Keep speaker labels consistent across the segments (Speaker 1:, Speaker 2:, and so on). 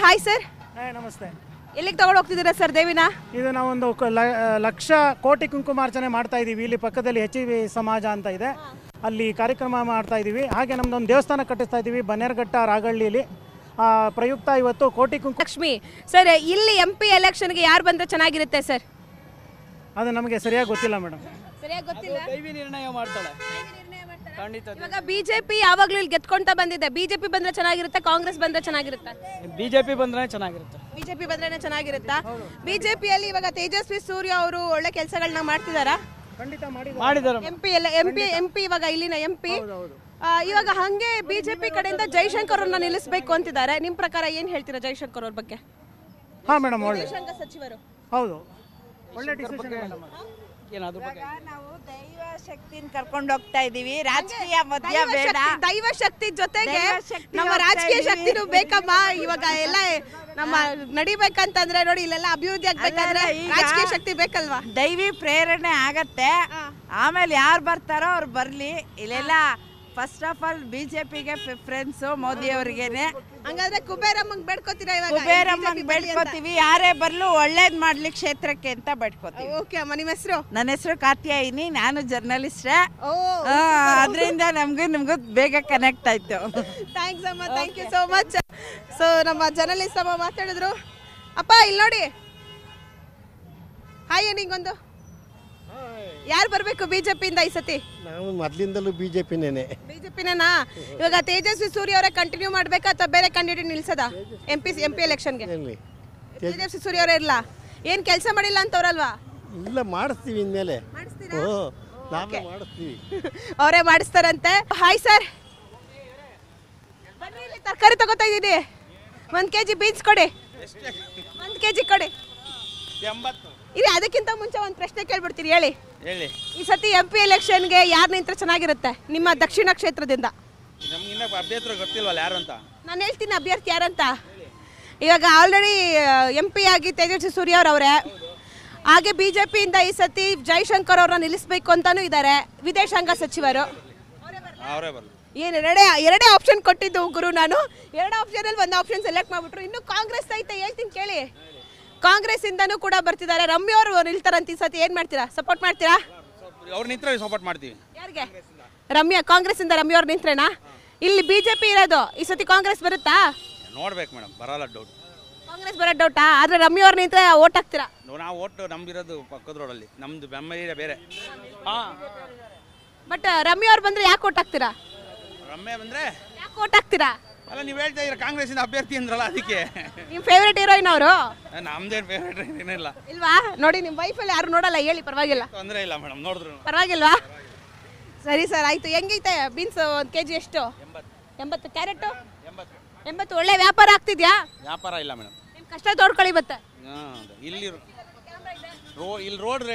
Speaker 1: Hi sir.
Speaker 2: ನಮಸ್ತೆ.
Speaker 1: ಎಲ್ಲಿಗೆ ತಗೊಂಡು ಹೋಗ್ತಿದ್ದೀರಾ ಸರ್ ದೇವಿನ?
Speaker 2: ಇದು ನಾವೊಂದು ಲಕ್ಷ ಕೋಟಿ ಕುಂಕುಮಾರ್ಚನೆ ಮಾಡ್ತಾ ಇದ್ದೀವಿ. ಇಲ್ಲಿ ಪಕ್ಕದಲ್ಲಿ HIV ಸಮಾಜ ಅಂತ ಇದೆ, ಅಲ್ಲಿ ಕಾರ್ಯಕ್ರಮ ಮಾಡ್ತಾ ಇದ್ದೀವಿ. ಹಾಗೆ ನಮ್ದೊಂದು ದೇವಸ್ಥಾನ ಕಟ್ಟಿಸ್ತಾ ಇದ್ದೀವಿ ಬನ್ನೇರಘಟ್ಟ ರಾಗಳ್ಳಿಯಲ್ಲಿ. ಪ್ರಯುಕ್ತ ಇವತ್ತು ಕೋಟಿ ಕುಂಕುಮ.
Speaker 1: ಲಕ್ಷ್ಮಿ ಸರ್, ಇಲ್ಲಿ MP ಎಲೆಕ್ಷನ್ಗೆ ಯಾರು ಬಂದ್ರೆ ಚೆನ್ನಾಗಿರುತ್ತೆ ಸರ್?
Speaker 2: ಅದು ನಮಗೆ ಸರಿಯಾಗಿ ಗೊತ್ತಿಲ್ಲ ಮೇಡಮ್.
Speaker 1: ಸರಿಯಾಗಿ ಗೊತ್ತಿಲ್ಲ.
Speaker 3: ದೈವಿ ನಿರ್ಣಯ ಮಾಡ್ತಾಳೆ. ಖಂಡಿತ.
Speaker 1: ಇವಾಗ ಬಿಜೆಪಿ ಯಾವಾಗ್ಲೂ ಇಲ್ಲಿ ಗೆದ್ಕೊಂತ ಬಂದಿದೆ. ಬಿಜೆಪಿ ಬಂದ್ರೆ ಚೆನ್ನಾಗಿರುತ್ತೆ, ಕಾಂಗ್ರೆಸ್ ಬಂದ್ರೆ ಚೆನ್ನಾಗಿರುತ್ತೆ?
Speaker 3: ಬಿಜೆಪಿ ಬಂದ್ರೆ ಚೆನ್ನಾಗಿರುತ್ತೆ.
Speaker 1: ಬಿಜೆಪಿ ಬಂದ್ರೆ ಚೆನ್ನಾಗಿರುತ್ತಾ? ಬಿಜೆಪಿಯಲ್ಲಿ ಇವಾಗ ತೇಜಸ್ವಿ ಸೂರ್ಯ ಅವರು ಒಳ್ಳೆ ಕೆಲಸಗಳನ್ನ ಮಾಡ್ತಿದಾರಾ?
Speaker 2: ಖಂಡಿತ
Speaker 3: ಮಾಡಿದ್ದಾರೆ.
Speaker 1: MP ಇವಾಗ ಇಲ್ಲಿನ MP ಇವಾಗ ಹಂಗೆ ಬಿಜೆಪಿ ಕಡೆಯಿಂದ ಜೈಶಂಕರ್ ಅವ್ರನ್ನ ನಿಲ್ಲಿಸಬೇಕು ಅಂತಿದ್ದಾರೆ. ನಿಮ್ ಪ್ರಕಾರ ಏನ್ ಹೇಳ್ತೀರಾ ಜೈಶಂಕರ್ ಅವ್ರ ಬಗ್ಗೆ?
Speaker 2: ಹಾ ಮೇಡಮ್, ಒಳ್ಳೆ
Speaker 1: ವಿದೇಶಾಂಗ ಸಚಿವರು.
Speaker 2: ಹೌದು, ಒಳ್ಳೆ ಡಿಸಿಷನ್ ಮೇಡಮ್.
Speaker 3: ಏನಾದ್ರು ಬಗ್ಗೆ
Speaker 4: ನಾವು ದೈವ ಶಕ್ತಿನ ಕರ್ಕೊಂಡು ಹೋಗ್ತಾ ಇದೀವಿ. ರಾಜಕೀಯ ಮಧ್ಯ ಬೇಡ.
Speaker 1: ದೈವ ಶಕ್ತಿ ಜೊತೆಗೆ
Speaker 4: ದೈವ ಶಕ್ತಿ
Speaker 1: ನಮ್ಮ ರಾಜಕೀಯ ಶಕ್ತಿನೂ ಬೇಕಮ್ಮ. ಇವಾಗ ಎಲ್ಲ ನಮ್ಮ ನಡಿಬೇಕಂತಂದ್ರೆ ನೋಡಿ, ಇಲ್ಲೆಲ್ಲ ಅಭಿವೃದ್ಧಿ ಆಗ್ಬೇಕಂದ್ರೆ ರಾಜಕೀಯ ಶಕ್ತಿ ಬೇಕಲ್ವಾ?
Speaker 4: ದೈವಿ ಪ್ರೇರಣೆ ಆಗತ್ತೆ. ಆಮೇಲೆ ಯಾರು ಬರ್ತಾರೋ ಅವ್ರು ಬರ್ಲಿ. ಇಲ್ಲೆಲ್ಲ ಫಸ್ಟ್ ಆಫ್ ಆಲ್ ಬಿಜೆಪಿಗೆ ಪ್ರಿಫರೆನ್ಸ್, ಮೋದಿ ಅವರಿಗೇನೆ.
Speaker 1: ಹಂಗಾದ್ರೆ ಕುಬೇರಮ್ಮಂಗ್ ಬೇಡ್ಕೋತೀರಾ? ಇವಾಗ
Speaker 4: ಕುಬೇರಮ್ಮಂಗ್ ಬೇಡ್ಕೋತೀವಿ, ಯಾರೇ ಬರ್ಲು ಒಳ್ಳೇದ್ ಮಾಡ್ಲಿ ಕ್ಷೇತ್ರಕ್ಕೆ ಅಂತ ಬೇಡ್ಕೋತೀವಿ.
Speaker 1: ಓಕೆ ಅಮ್ಮ, ನಿಮ್ಮ ಹೆಸರು?
Speaker 4: ನನ್ನ ಹೆಸರು ಕಾತ್ಯಾಯಿನಿ, ನಾನು ಜರ್ನಲಿಸ್ಟೇ. ಅದರಿಂದ ನಿಮ್ಗೂ ಬೇಗ ಕನೆಕ್ಟ್ ಆಯ್ತು.
Speaker 1: ಥ್ಯಾಂಕ್ಸ್ ಅಮ್ಮ, thank you so much. So ನಮ್ಮ ಜರ್ನಲಿಸ್ಟ್ ಅಮ್ಮ ಮಾತಾಡಿದ್ರು. ಅಪ್ಪ ಇಲ್ಲಿ ನೋಡಿ, ಹಾಯ್ ನಿಂಗೊಂದು. ಯಾರು ಬರ್ಬೇಕು ಬಿಜೆಪಿಯಿಂದ ಈ ಸತಿ?
Speaker 5: ನಾವು ಮೊದಲಿಂದಲೂ ಬಿಜೆಪಿನೇನೆ.
Speaker 1: ಬಿಜೆಪಿನೇನಾ? ಇವಾಗ ತೇಜಸ್ವಿ ಸೂರ್ಯ ಅವರೇ ಕಂಟಿನ್ಯೂ ಮಾಡ್ಬೇಕಾ ಅಥವಾ ಬೇರೆ ಕ್ಯಾಂಡಿಡೇಟ್ ನಿಲ್ಸದ MP ಎಲೆಕ್ಷನ್ಗೆ? ತೇಜಸ್ವಿ ಸೂರ್ಯ ಅವರೇ ಇರಲ್ಲ? ಏನ್ ಕೆಲಸ ಮಾಡಿಲ್ಲ ಅಂತವ್ರಲ್ವಾ?
Speaker 5: ಇಲ್ಲ, ಮಾಡಿಸ್ತೀವಿ ಇನ್ಮೇಲೆ.
Speaker 1: ಮಾಡಿಸ್ತೀರಾ?
Speaker 5: ನಾವೇ ಮಾಡಿಸ್ತೀವಿ.
Speaker 1: ಅವರೇ ಮಾಡಿಸ್ತಾರಂತೆ. ಹಾಯ್ ಸರ್, ಬನ್ನಿ ಇಲ್ಲಿ ತರಕಾರಿ ತಗೋತಾ ಇದ್ದೀನಿ. 1 kg ಬೀನ್ಸ್ ಕೊಡಿ, 1 kg ಕೊಡಿ.
Speaker 6: 80.
Speaker 1: ಇದು ಅದಕ್ಕಿಂತ ಮುಂಚೆ ಒಂದು ಪ್ರಶ್ನೆ ಕೇಳ್ಬಿಡ್ತೀನಿ, ಹೇಳಿ. ಈ ಸತಿ MP ಎಲೆಕ್ಷನ್ಗೆ ಯಾರು ನಿಂತ್ರೆ ಚೆನ್ನಾಗಿರುತ್ತೆ ನಿಮ್ಮ ದಕ್ಷಿಣ ಕ್ಷೇತ್ರದಿಂದ?
Speaker 6: ನಮ್ಗಿನ್ನ ಅಭ್ಯರ್ಥಿ ಗೊತ್ತಿಲ್ವಲ್ಲ ಯಾರು ಅಂತ.
Speaker 1: ನಾನು ಹೇಳ್ತೀನಿ ಅಭ್ಯರ್ಥಿ ಯಾರಂತ. ಇವಾಗ ಆಲ್ರೆಡಿ MP ಆಗಿ ತೇಜಸ್ವಿ ಸೂರ್ಯ ಅವರೇ, ಹಾಗೆ ಬಿಜೆಪಿಯಿಂದ ಈ ಸತಿ ಜೈಶಂಕರ್ ಅವ್ರನ್ನ ನಿಲ್ಲಿಸಬೇಕು ಅಂತಾನೂ ಇದ್ದಾರೆ, ವಿದೇಶಾಂಗ ಸಚಿವರು.
Speaker 6: ಅವರೇ ಬರಲಿ.
Speaker 1: ಏನು ಎರಡೇ ಆಪ್ಷನ್ ಕೊಟ್ಟಿದ್ದು ಗುರು ನಾನು. 2 ಆಪ್ಷನಲ್ಲಿ 1 ಆಪ್ಷನ್ ಸೆಲೆಕ್ಟ್ ಮಾಡ್ಬಿಟ್ರು. ಇನ್ನು ಕಾಂಗ್ರೆಸ್ ಐತೆ, ಹೇಳ್ತೀನಿ ಕೇಳಿ. ಕಾಂಗ್ರೆಸ್ ಇಂದನೂ ಕೂಡ ಬರ್ತಿದ್ದಾರೆ. ರಮ್ಯ ಅವರು ನಿಲ್ತಾರಂತ ಈ ಸತಿ, ಏನ್ ಮಾಡ್ತೀರಾ? ಸಪೋರ್ಟ್ ಮಾಡ್ತೀರಾ?
Speaker 6: ಅವ್ರು ನಿಂತ್ರೆ ಸಪೋರ್ಟ್ ಮಾಡ್ತೀವಿ.
Speaker 1: ಯಾರಿಗೆ? ರಮ್ಯಾ, ಕಾಂಗ್ರೆಸ್ ಇಂದ ರಮ್ಯಾ ಅವ್ರು ನಿಂತ್ರೇನಾ? ಇಲ್ಲಿ ಬಿಜೆಪಿ ಇರೋದು, ಈ ಸತಿ ಕಾಂಗ್ರೆಸ್ ಬರುತ್ತಾ?
Speaker 6: ನೋಡ್ಬೇಕು ಮೇಡಮ್, ಬರಲ್ಲ ಡೌಟ್.
Speaker 1: ಕಾಂಗ್ರೆಸ್ ಬರೋ ಡೌಟಾ? ಆದ್ರೆ ರಮ್ಯಾ ಅವ್ರು ನಿಂತ್ರೆ ಓಟ್ ಹಾಕ್ತೀರಾ?
Speaker 6: ನಾವು ಓಟ್ ನಮ್ದಿರೋದು ಪಕ್ಕದ ರೋಡಲ್ಲಿ, ನಮ್ದು ಬೆಂಬಲ ಬೇರೆ.
Speaker 1: ಬಟ್ ರಮ್ಯಾ ಅವ್ರು ಬಂದ್ರೆ ಯಾಕೆ ಓಟ್ ಹಾಕ್ತೀರಾ?
Speaker 6: ರಮ್ಯ ಬಂದ್ರೆ
Speaker 1: ಯಾಕೆ ಓಟ್ ಹಾಕ್ತೀರಾ?
Speaker 6: ಅಲ್ಲ, ನೀವು ಹೇಳ್ತಾ ಇದ್ದೀರಾ ಕಾಂಗ್ರೆಸ್ ಇಂದ ಅಭ್ಯರ್ಥಿ ಅಂದ್ರಲ್ಲ, ಅದಕ್ಕೆ.
Speaker 1: ನಿಮ್ ಫೇವ್ರೇಟ್ ಹೀರೋಯಿನ್ ಅವರು?
Speaker 6: ನಮ್ದೇನು ಫೇವ್ರೇಟ್ ಏನಿಲ್ಲ.
Speaker 1: ಇಲ್ವಾ? ನೋಡಿ, ನಿಮ್ ವೈಫ್ ಅಲ್ಲಿ ಯಾರು ನೋಡಲ್ಲ, ಹೇಳಿ, ಪರವಾಗಿಲ್ಲ.
Speaker 6: ತೊಂದರೆ ಇಲ್ಲ ಮೇಡಮ್, ನೋಡಿದ್ರು
Speaker 1: ಪರವಾಗಿಲ್ವಾ? ಸರಿ ಸರ್, ಆಯ್ತು. ಹೆಂಗೈತೆ ಬೀನ್ಸ್ 1 kg ಎಷ್ಟು? 80. ಕ್ಯಾರೆಟ್ 80. ಒಳ್ಳೆ ವ್ಯಾಪಾರ ಆಗ್ತಿದ್ಯಾ?
Speaker 6: ವ್ಯಾಪಾರ ಇಲ್ಲ ಮೇಡಮ್.
Speaker 1: ನಿಮ್ ಕಷ್ಟ ತೋಡ್ಕೊಳ್ಳಿ ಮತ್ತೆ.
Speaker 6: ಇಲ್ಲಿ ರೋಡ್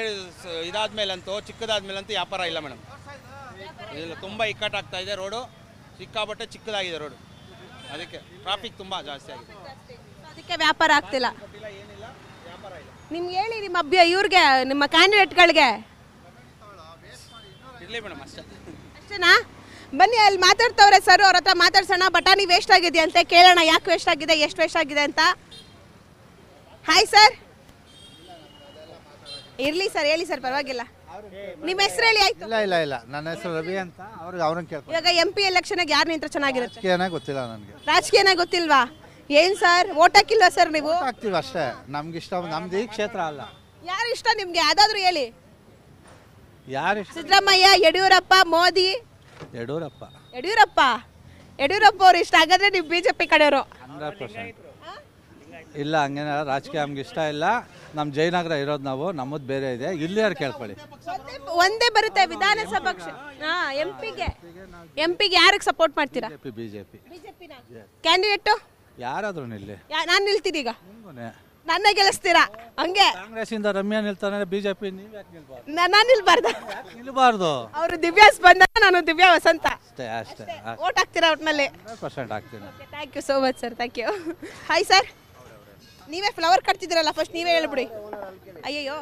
Speaker 6: ಇದಾದ್ಮೇಲಂತೂ, ಚಿಕ್ಕದಾದ್ಮೇಲಂತೂ ವ್ಯಾಪಾರ ಇಲ್ಲ ಮೇಡಮ್. ಇಲ್ಲ, ತುಂಬ ಇಕ್ಕಟ್ಟಾಗ್ತಾ ಇದೆ ರೋಡು, ಸಿಕ್ಕಾಬಟ್ಟೆ ಚಿಕ್ಕದಾಗಿದೆ ರೋಡು, ಅದಕ್ಕೆ ಟ್ರಾಫಿಕ್ ತುಂಬ ಜಾಸ್ತಿ ಆಗಿದೆ,
Speaker 1: ಅದಕ್ಕೆ ವ್ಯಾಪಾರ ಆಗ್ತಿಲ್ಲ. ನಿಮ್ಗೆ ಹೇಳಿ, ನಿಮ್ಮ ಇವ್ರಿಗೆ, ನಿಮ್ಮ ಕ್ಯಾಂಡಿಡೇಟ್ಗಳಿಗೆ.
Speaker 6: ಇರಲಿ ಮೇಡಮ್,
Speaker 1: ಅಷ್ಟೇನಾ? ಬನ್ನಿ, ಅಲ್ಲಿ ಮಾತಾಡ್ತವ್ರೆ ಸರ್, ಅವ್ರ ಹತ್ರ ಮಾತಾಡ್ಸೋಣ. ಬಟಾಣಿ ವೇಸ್ಟ್ ಆಗಿದೆ ಅಂತ ಕೇಳೋಣ, ಯಾಕೆ ವೇಸ್ಟ್ ಆಗಿದೆ, ಎಷ್ಟು ವೇಸ್ಟ್ ಆಗಿದೆ ಅಂತ. Hi sir. ಇರ್ಲಿ ಸರ್, ಹೇಳಿ ಸರ್, ಪರವಾಗಿಲ್ಲ. ನಿಮ್ಮ ಹೆಸರು ಹೇಳಿ. ಆಯ್ತು.
Speaker 7: ಇಲ್ಲ, ನನ್ನ ಹೆಸರು ರವಿ ಅಂತ. ಅವ್ರನ್ನ ಕೇಳ್ಕೊಂಡು.
Speaker 1: ಇವಾಗ MP ಎಲೆಕ್ಷನ್ಗೆ ಯಾರು ನಿಂತ್ರೆ ಚೆನ್ನಾಗಿರುತ್ತೆ?
Speaker 7: ರಾಜಕೀಯನೇ ಗೊತ್ತಿಲ್ಲ ನನಗೆ.
Speaker 1: ರಾಜಕೀಯನೇ ಗೊತ್ತಿಲ್ವಾ? ಏನ್ ಸರ್, ಓಟ್ ಹಾಕಿಲ್ವಾ ಸರ್ ನೀವು?
Speaker 7: ಹಾಕ್ತೀವಿ ಅಷ್ಟೇ, ನಮ್ಗೆ ಇಷ್ಟ. ನಮ್ದು ಈ ಕ್ಷೇತ್ರ ಅಲ್ಲ.
Speaker 1: ಯಾರು ಇಷ್ಟ ನಿಮ್ಗೆ? ಯಾವ್ದಾದ್ರು ಹೇಳಿ.
Speaker 7: ಯಾರು?
Speaker 1: ಸಿದ್ದರಾಮಯ್ಯ, ಯಡಿಯೂರಪ್ಪ, ಮೋದಿ?
Speaker 7: ಯಡಿಯೂರಪ್ಪ
Speaker 1: ಅವ್ರು ಇಷ್ಟ. ಹಾಗಾದ್ರೆ ನೀವು ಬಿಜೆಪಿ ಕಡೆಯವರು?
Speaker 7: 100%. ಇಲ್ಲ, ಹಂಗೇನ ರಾಜಕೀಯ ನಮ್ಗೆ ಇಷ್ಟ ಇಲ್ಲ. ನಮ್ಮ ಜಯನಗರ ಇರೋದು ನಾವು, ನಮ್ಮದು ಬೇರೆ ಇದೆ. ಇಲ್ಲಿ ಯಾರು ಕೇಳ್ಕೊಳ್ಳಿ.
Speaker 1: ಒಂದೇ ಬರುತ್ತೆ ವಿಧಾನಸಭಾ MP ಗೆ ಯಾರಿಗೆ ಸಪೋರ್ಟ್ ಮಾಡ್ತೀರಾ?
Speaker 7: ಬಿಜೆಪಿ.
Speaker 1: ಕ್ಯಾಂಡಿಡೇಟ್
Speaker 7: ಯಾರಾದ್ರೂ ನಿಲ್ಲಿ,
Speaker 1: ನಾನು ನಿಲ್ತೀನಿ. ಈಗ
Speaker 7: ನನ್ನ
Speaker 1: ಗೆಲ್ಲಿಸ್ತೀರಾ? ಹಂಗೆ
Speaker 7: ಕಾಂಗ್ರೆಸ್ ಇಂದ ರಮ್ಯಾ ನಿಲ್ತಾನೆ, ಬಿಜೆಪಿ ನೀವ್ ಯಾಕೆ ನಿಲ್ಬಾರ್ದು?
Speaker 1: ನಾನು
Speaker 7: ನಿಲ್ಬಾರ್ದು.
Speaker 1: ಅವರು ದಿವ್ಯಾ ಸ್ಪಂದನ, ನಾನು ದಿವ್ಯಾ ವಸಂತ.
Speaker 7: ಅಷ್ಟೇ.
Speaker 1: ಓಟ್ ಹಾಕ್ತೀರಾ ಒಟ್ನಲ್ಲಿ?
Speaker 7: 100% ಹಾಕ್ತೀನಿ.
Speaker 1: Thank you so much sir, thank you. Hi sir, ನೀವೇ ಫ್ಲವರ್ ಕಟ್ತಿದ್ದೀರಲ್ಲ, ಫಸ್ಟ್ ನೀವೇ ಹೇಳ್ಬಿಡಿ. ಅಯ್ಯಯ್ಯೋ.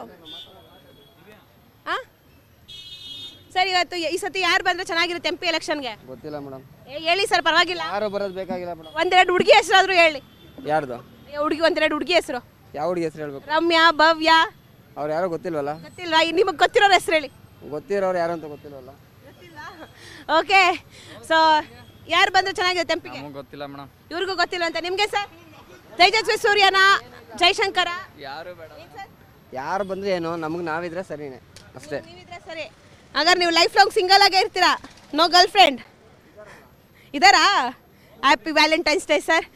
Speaker 1: ಸರ್, ಇವತ್ತು ಈ ಸತಿ ಯಾರು ಬಂದ್ರೆ ಚೆನ್ನಾಗಿರುತ್ತೆ MP ಎಲೆಕ್ಷನ್ಗೆ?
Speaker 8: ಗೊತ್ತಿಲ್ಲ ಮೇಡಮ್.
Speaker 1: ಹೇಳಿ ಸರ್, ಪರವಾಗಿಲ್ಲ.
Speaker 8: ಯಾರು ಬರೋದು ಬೇಕಾಗಿಲ್ಲ ಮೇಡಮ್.
Speaker 1: 1-2 ಹುಡುಗಿ ಹೆಸರಾದ್ರೂ ಹೇಳಿ.
Speaker 8: ಯಾರ್ದು?
Speaker 1: ಹುಡುಗಿ ಒಂದೆರಡು ಹುಡುಗಿ ಹೆಸರು.
Speaker 8: ಯಾವ ಹುಡುಗಿ ಹೆಸರು ಹೇಳ್ಬೇಕು?
Speaker 1: ರಮ್ಯಾ, ಭವ್ಯ.
Speaker 8: ಅವ್ರು ಯಾರೋ ಗೊತ್ತಿಲ್ವಲ್ಲ?
Speaker 1: ಗೊತ್ತಿಲ್ವಾ? ನಿಮಗೆ ಗೊತ್ತಿರೋರ ಹೆಸರು ಹೇಳಿ.
Speaker 8: ಗೊತ್ತಿರೋರು ಯಾರು ಅಂತ ಗೊತ್ತಿಲ್ವಲ್ಲ?
Speaker 1: ಓಕೆ, ಸೊ ಯಾರು ಬಂದ್ರೆ ಚೆನ್ನಾಗಿರುತ್ತೆ ಎಂಪಿಗೆ?
Speaker 8: ಗೊತ್ತಿಲ್ಲ ಮೇಡಮ್.
Speaker 1: ಇವ್ರಿಗೂ ಗೊತ್ತಿಲ್ಲ ಅಂತ. ನಿಮಗೆ ಸರ್? ತೇಜಸ್ವಿ ಸೂರ್ಯನ, ಜೈಶಂಕರ?
Speaker 8: ಯಾರು ಬೇಡ. ಯಾರು ಬಂದ್ರೆ ಏನು, ನಮಗೆ ನಾವಿದ್ರೆ ಸರಿನೇ ಅಷ್ಟೇ.
Speaker 1: ನೀವಿದ್ರೆ ಸರಿ. ಹಾಗಾದ್ರೆ ನೀವು ಲೈಫ್ ಲಾಂಗ್ ಸಿಂಗಲ್ ಆಗೇ ಇರ್ತೀರಾ? ನೋ ಗರ್ಲ್ ಫ್ರೆಂಡ್ ಇದ್ದಾರಾ? Happy Valentine's day sir.